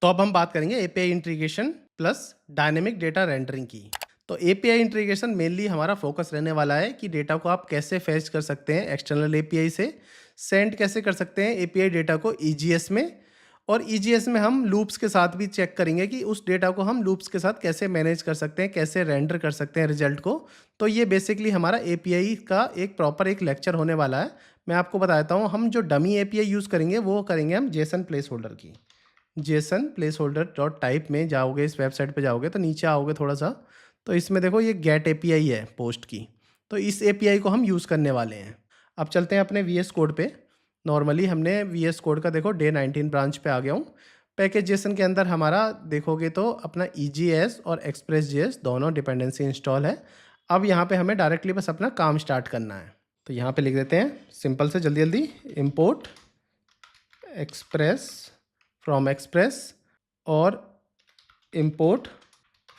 तो अब हम बात करेंगे API integration plus dynamic data rendering की। तो एपीआई इंटीग्रेशन मेनली हमारा फोकस रहने वाला है कि डेटा को आप कैसे फैच कर सकते हैं एक्सटर्नल एपीआई से, सेंड कैसे कर सकते हैं एपीआई डेटा को ईजीएस में, और ईजीएस में हम लूप्स के साथ भी चेक करेंगे कि उस डेटा को हम लूप्स के साथ कैसे मैनेज कर सकते हैं, कैसे रेंडर कर सकते हैं रिजल्ट को। तो ये बेसिकली हमारा एपीआई का एक प्रॉपर एक लेक्चर होने वाला है। मैं आपको बता देता हूँ, हम जो डमी एपीआई यूज़ करेंगे वो करेंगे हम जेसन प्लेस होल्डर की। Jason place holder dot type में जाओगे, इस वेबसाइट पे जाओगे तो नीचे आओगे थोड़ा सा, तो इसमें देखो ये गेट एपीआई है पोस्ट की। तो इस एपीआई को हम यूज़ करने वाले हैं। अब चलते हैं अपने वीएस कोड पे। नॉर्मली हमने वीएस कोड का देखो डे 19 ब्रांच पे आ गया हूँ। पैकेज जेसन के अंदर हमारा देखोगे तो अपना ईजीएस और एक्सप्रेस जेएस दोनों डिपेंडेंसी इंस्टॉल है। अब यहाँ पे हमें डायरेक्टली बस अपना काम स्टार्ट करना है। तो यहाँ पे लिख देते हैं सिंपल से जल्दी जल्दी, इम्पोर्ट एक्सप्रेस फ्रॉम एक्सप्रेस और import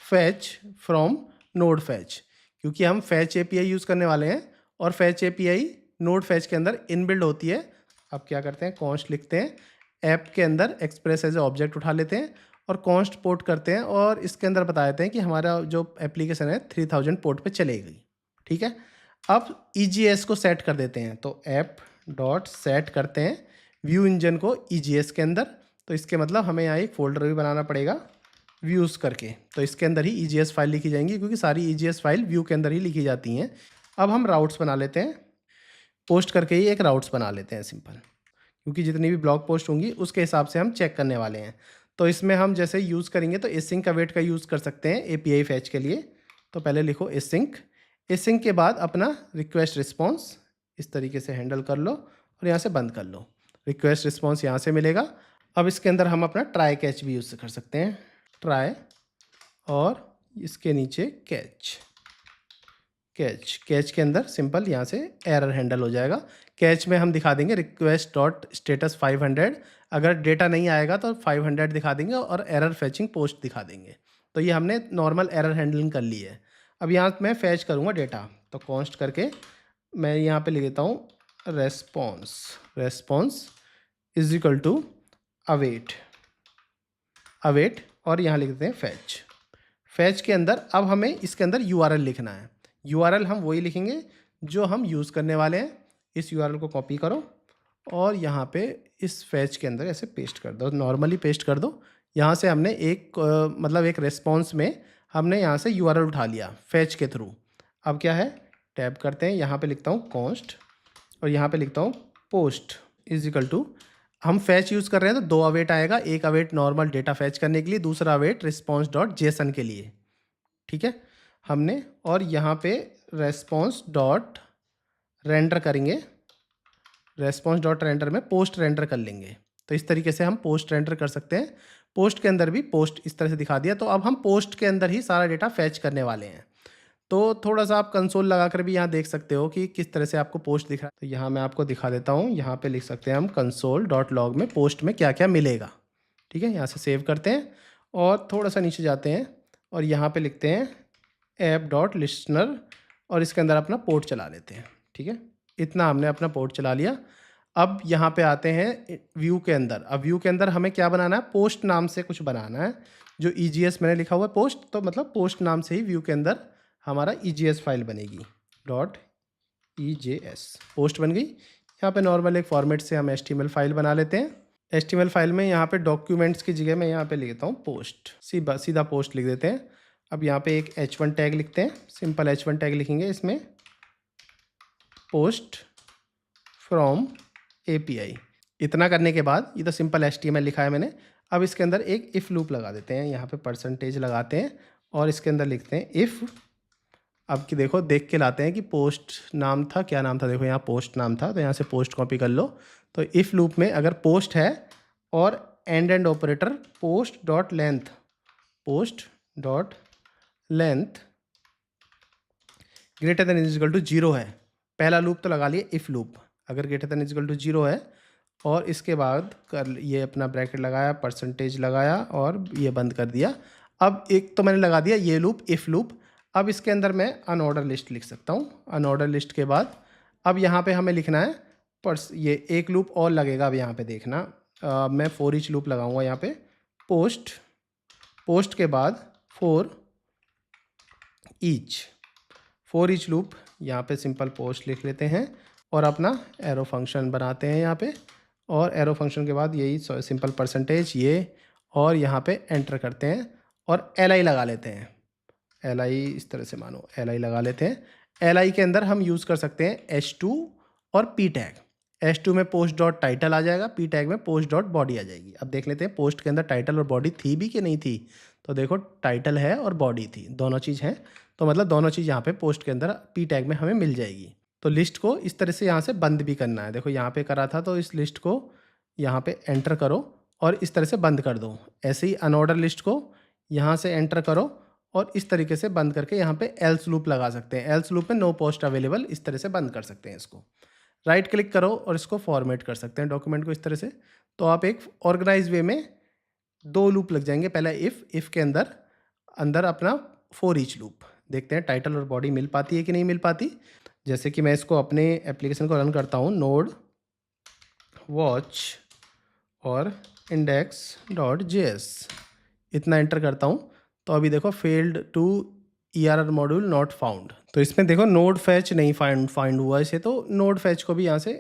fetch from node fetch, क्योंकि हम फैच एपीआई यूज़ करने वाले हैं और फैच एपीआई नोड फैच के अंदर इनबिल्ड होती है। अब क्या करते हैं, कॉन्स्ट लिखते हैं, ऐप के अंदर एक्सप्रेस एज ए ऑब्जेक्ट उठा लेते हैं और कॉन्स्ट पोर्ट करते हैं और इसके अंदर बता देते हैं कि हमारा जो एप्लीकेशन है 3000 पोर्ट पे चलेगी। ठीक है, अब ईजीएस को सेट कर देते हैं। तो ऐप डॉट सेट करते हैं व्यू इंजन को ईजीएस के अंदर। तो इसके मतलब हमें यहाँ एक फ़ोल्डर भी बनाना पड़ेगा व्यूज़ करके, तो इसके अंदर ही ईजीएस फाइल लिखी जाएंगी क्योंकि सारी ईजीएस फाइल व्यू के अंदर ही लिखी जाती हैं। अब हम राउट्स बना लेते हैं, पोस्ट करके ही एक राउट्स बना लेते हैं सिंपल, क्योंकि जितनी भी ब्लॉग पोस्ट होंगी उसके हिसाब से हम चेक करने वाले हैं। तो इसमें हम जैसे यूज़ करेंगे तो एसिंक अवेट का यूज़ कर सकते हैं एपीआई फैच के लिए। तो पहले लिखो एसिंक, एसिंक के बाद अपना रिक्वेस्ट रिस्पॉन्स इस तरीके से हैंडल कर लो और यहाँ से बंद कर लो। रिक्वेस्ट रिस्पॉन्स यहाँ से मिलेगा। अब इसके अंदर हम अपना ट्राई कैच भी यूज़ कर सकते हैं, ट्राई और इसके नीचे कैच। कैच, कैच के अंदर सिंपल यहाँ से एरर हैंडल हो जाएगा। कैच में हम दिखा देंगे रिक्वेस्ट डॉट स्टेटस 500, अगर डेटा नहीं आएगा तो 500 दिखा देंगे और एरर फैचिंग पोस्ट दिखा देंगे। तो ये हमने नॉर्मल एरर हैंडलिंग कर ली है। अब यहाँ मैं फैच करूँगा डेटा, तो कॉन्स्ट करके मैं यहाँ पे लिख देता हूँ response, response is equal to await, await और यहाँ लिख देते हैं फैच। फैच के अंदर अब हमें इसके अंदर यूआरएल लिखना है। यूआरएल हम वही लिखेंगे जो हम यूज़ करने वाले हैं। इस यूआरएल को कॉपी करो और यहाँ पे इस फैच के अंदर ऐसे पेस्ट कर दो, नॉर्मली पेस्ट कर दो। यहाँ से हमने एक मतलब एक रेस्पॉन्स में हमने यहाँ से यूआरएल उठा लिया फैच के थ्रू। अब क्या है, टैब करते हैं, यहाँ पे लिखता हूँ कॉन्स्ट और यहाँ पे लिखता हूँ पोस्ट इज इक्वल टू, हम फैच यूज़ कर रहे हैं तो 2 अवेट आएगा, एक अवेट नॉर्मल डेटा फैच करने के लिए, दूसरा अवेट रिस्पॉन्स डॉट जेसन के लिए। ठीक है, हमने और यहाँ पे रेस्पॉन्स डॉट रेंडर करेंगे, रेस्पॉन्स डॉट रेंडर में पोस्ट रेंडर कर लेंगे। तो इस तरीके से हम पोस्ट रेंडर कर सकते हैं। पोस्ट के अंदर भी पोस्ट इस तरह से दिखा दिया। तो अब हम पोस्ट के अंदर ही सारा डेटा फैच करने वाले हैं। तो थोड़ा सा आप कंसोल लगाकर भी यहाँ देख सकते हो कि किस तरह से आपको पोस्ट दिख रहा है। तो यहाँ मैं आपको दिखा देता हूँ, यहाँ पे लिख सकते हैं हम कंसोल डॉट लॉग में पोस्ट में क्या क्या मिलेगा। ठीक है, यहाँ से सेव करते हैं और थोड़ा सा नीचे जाते हैं और यहाँ पे लिखते हैं ऐप डॉट लिस्टनर और इसके अंदर अपना पोर्ट चला लेते हैं। ठीक है, इतना हमने अपना पोर्ट चला लिया। अब यहाँ पे आते हैं व्यू के अंदर। अब व्यू के अंदर हमें क्या बनाना है, पोस्ट नाम से कुछ बनाना है। जो ईजीएस मैंने लिखा हुआ है पोस्ट, तो मतलब पोस्ट नाम से ही व्यू के अंदर हमारा ईजीएस फाइल बनेगी, डॉट ईजेएस पोस्ट बन गई। यहाँ पे नॉर्मल एक फॉर्मेट से हम एचटीएमएल फाइल बना लेते हैं। एचटीएमएल फाइल में यहाँ पे डॉक्यूमेंट्स की जगह मैं यहाँ पे लिख देता हूँ पोस्ट, सीधा पोस्ट लिख देते हैं। अब यहाँ पे एक h1 टैग लिखते हैं, सिंपल h1 टैग लिखेंगे इसमें, पोस्ट फ्रॉम एपीआई। इतना करने के बाद ये तो सिंपल एचटीएमएल लिखा है मैंने। अब इसके अंदर एक इफ़ लूप लगा देते हैं, यहाँ पे परसेंटेज लगाते हैं और इसके अंदर लिखते हैं इफ़। अब कि देखो देख के लाते हैं कि पोस्ट नाम था, क्या नाम था, देखो यहाँ पोस्ट नाम था, तो यहाँ से पोस्ट कॉपी कर लो। तो इफ़ लूप में अगर पोस्ट है और and operator post dot length, post dot length greater than is equal to 0 है, पहला लूप तो लगा लिए इफ़ लूप, अगर greater than is equal to 0 है और इसके बाद कर ये अपना ब्रैकेट लगाया, परसेंटेज लगाया और ये बंद कर दिया। अब एक तो मैंने लगा दिया ये लूप, इफ़ लूप। अब इसके अंदर मैं अनऑर्डर लिस्ट लिख सकता हूँ। अनऑर्डर लिस्ट के बाद अब यहाँ पे हमें लिखना है ये एक लूप और लगेगा। अब यहाँ पे देखना मैं फॉर ईच लूप लगाऊंगा यहाँ पे, पोस्ट के बाद फॉर ईच लूप, यहाँ पे सिंपल पोस्ट लिख लेते हैं और अपना एरो फंक्शन बनाते हैं यहाँ पे, और एरो फंक्शन के बाद यही सिंपल परसेंटेज ये, और यहाँ पे एंटर करते हैं और LI लगा लेते हैं। LI इस तरह से मानो LI लगा लेते हैं। LI के अंदर हम यूज़ कर सकते हैं H2 और P टैग। H2 में पोस्ट डॉट टाइटल आ जाएगा, P टैग में पोस्ट डॉट बॉडी आ जाएगी। अब देख लेते हैं पोस्ट के अंदर टाइटल और बॉडी थी भी कि नहीं थी। तो देखो टाइटल है और बॉडी थी, दोनों चीज़ हैं, तो मतलब दोनों चीज़ यहाँ पे पोस्ट के अंदर P टैग में हमें मिल जाएगी। तो लिस्ट को इस तरह से यहाँ से बंद भी करना है। देखो यहाँ पे करा था, तो इस लिस्ट को यहाँ पे एंटर करो और इस तरह से बंद कर दो। ऐसे ही अनऑर्डर लिस्ट को यहाँ से एंटर करो और इस तरीके से बंद करके यहाँ पे एल्स लूप लगा सकते हैं। एल्स लूप में नो पोस्ट अवेलेबल, इस तरह से बंद कर सकते हैं इसको। राइट क्लिक करो और इसको फॉर्मेट कर सकते हैं डॉक्यूमेंट को इस तरह से। तो आप एक ऑर्गेनाइज वे में 2 लूप लग जाएंगे। पहला इफ़ के अंदर अपना फॉर ईच लूप। देखते हैं टाइटल और बॉडी मिल पाती है कि नहीं मिल पाती। जैसे कि मैं इसको अपने एप्लीकेशन को रन करता हूँ, नोड वॉच और index.js इतना एंटर करता हूँ, तो अभी देखो failed to ERR module not found. तो इसमें देखो नोड फैच नहीं फाइंड हुआ इसे, तो नोड फैच को भी यहाँ से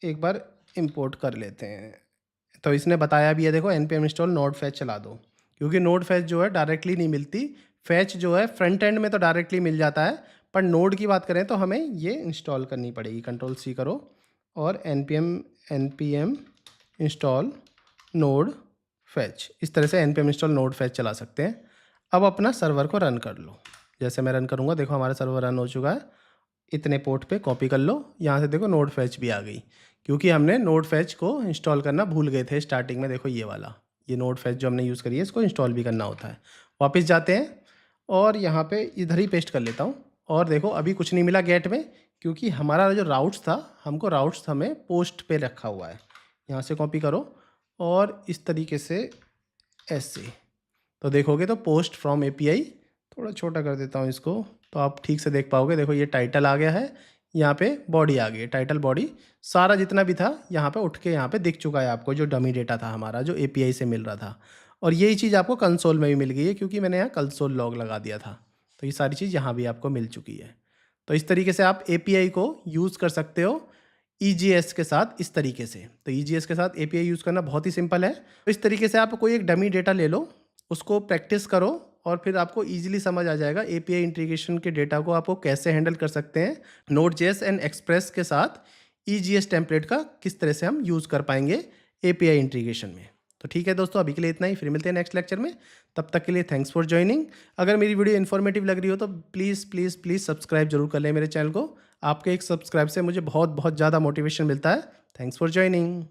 एक बार इंपोर्ट कर लेते हैं। तो इसने बताया भी है, देखो npm इंस्टॉल नोड फैच चला दो, क्योंकि नोड फैच जो है डायरेक्टली नहीं मिलती। फैच जो है फ्रंट एंड में तो डायरेक्टली मिल जाता है, पर नोड की बात करें तो हमें ये इंस्टॉल करनी पड़ेगी। Ctrl+C करो और npm इंस्टॉल नोड फैच, इस तरह से npm इंस्टॉल नोड फैच चला सकते हैं। अब अपना सर्वर को रन कर लो। जैसे मैं रन करूँगा, देखो हमारा सर्वर रन हो चुका है। इतने पोर्ट पे कॉपी कर लो, यहाँ से देखो नोड फैच भी आ गई, क्योंकि हमने नोड फैच को इंस्टॉल करना भूल गए थे स्टार्टिंग में। देखो ये वाला, ये नोड फैच जो हमने यूज़ करी है, इसको इंस्टॉल भी करना होता है। वापस जाते हैं और यहाँ पे इधर ही पेस्ट कर लेता हूँ। और देखो अभी कुछ नहीं मिला गेट में, क्योंकि हमारा जो राउट्स था, राउट्स हमें पोस्ट पे रखा हुआ है। यहाँ से कॉपी करो और इस तरीके से ऐसे, तो देखोगे तो पोस्ट फ्रॉम API, थोड़ा छोटा कर देता हूँ इसको तो आप ठीक से देख पाओगे। देखो ये टाइटल आ गया है, यहाँ पे बॉडी आ गई है, टाइटल बॉडी सारा जितना भी था यहाँ पे उठ के यहाँ पे दिख चुका है आपको, जो डमी डेटा था हमारा जो API से मिल रहा था। और यही चीज़ आपको कंसोल में भी मिल गई है, क्योंकि मैंने यहाँ कंसोल लॉग लगा दिया था। तो ये सारी चीज़ यहाँ भी आपको मिल चुकी है। तो इस तरीके से आप API को यूज़ कर सकते हो EGS के साथ, इस तरीके से। तो EGS के साथ API यूज़ करना बहुत ही सिंपल है। तो इस तरीके से आप कोई एक डमी डेटा ले लो, उसको प्रैक्टिस करो और फिर आपको इजीली समझ आ जाएगा API इंटीग्रेशन के डेटा को आपको कैसे हैंडल कर सकते हैं। Node.js एंड एक्सप्रेस के साथ EGS टेम्पलेट का किस तरह से हम यूज़ कर पाएंगे API इंटीग्रेशन में। तो ठीक है दोस्तों, अभी के लिए इतना ही, फिर मिलते हैं नेक्स्ट लेक्चर में। तब तक के लिए थैंक्स फॉर ज्वाइनिंग। अगर मेरी वीडियो इन्फॉर्मेटिव लग रही हो तो प्लीज़ प्लीज़ प्लीज़ सब्सक्राइब जरूर कर लें मेरे चैनल को। आपके एक सब्सक्राइब से मुझे बहुत बहुत ज़्यादा मोटिवेशन मिलता है। Thanks for joining.